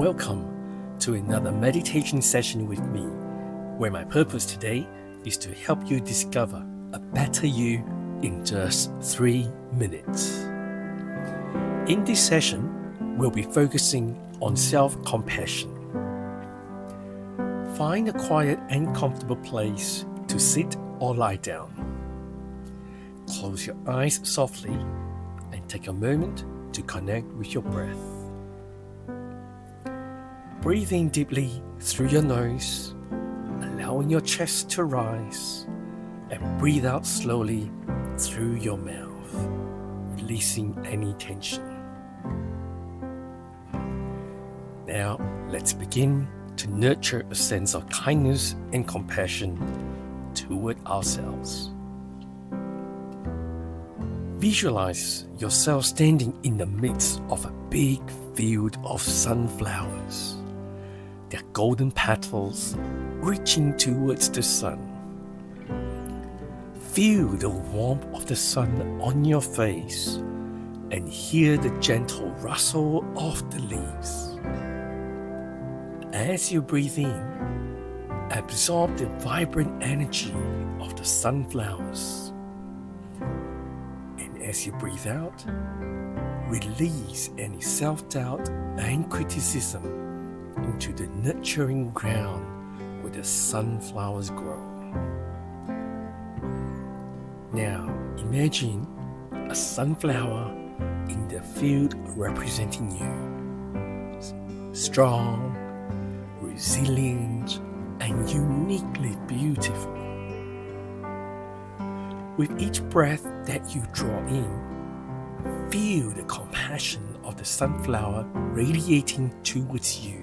Welcome to another meditation session with me, where my purpose today is to help you discover a better you in just 3 minutes. In this session, we'll be focusing on self-compassion. Find a quiet and comfortable place to sit or lie down. Close your eyes softly and take a moment to connect with your breath. Breathe in deeply through your nose, allowing your chest to rise, and breathe out slowly through your mouth, releasing any tension. Now, let's begin to nurture a sense of kindness and compassion toward ourselves. Visualize yourself standing in the midst of a big field of sunflowers, their golden petals reaching towards the sun. Feel the warmth of the sun on your face and hear the gentle rustle of the leaves. As you breathe in, absorb the vibrant energy of the sunflowers. And as you breathe out, release any self-doubt and criticism into the nurturing ground where the sunflowers grow. Now, imagine a sunflower in the field representing you. Strong, resilient, and uniquely beautiful. With each breath that you draw in, feel the compassion of the sunflower radiating towards you.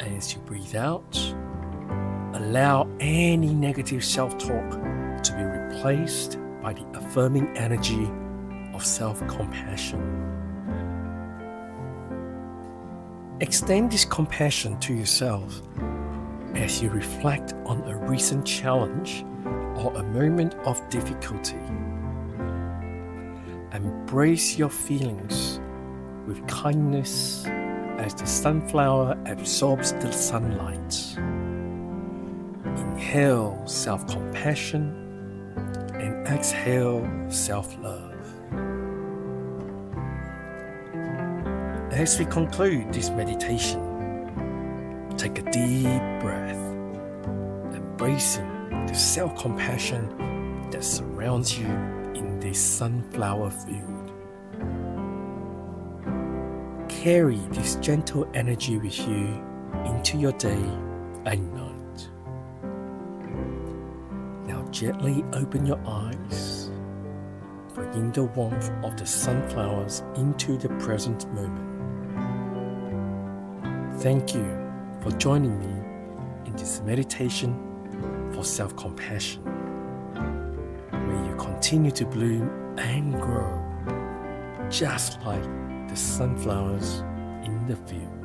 As you breathe out, allow any negative self-talk to be replaced by the affirming energy of self-compassion. Extend this compassion to yourself as you reflect on a recent challenge or a moment of difficulty. Embrace your feelings with kindness as the sunflower absorbs the sunlight. Inhale self-compassion and exhale self-love. As we conclude this meditation, take a deep breath, embracing the self-compassion that surrounds you in this sunflower field. Carry this gentle energy with you into your day and night. Now gently open your eyes, bringing the warmth of the sunflowers into the present moment. Thank you for joining me in this meditation for self-compassion. May you continue to bloom and grow, just like the sunflowers in the field.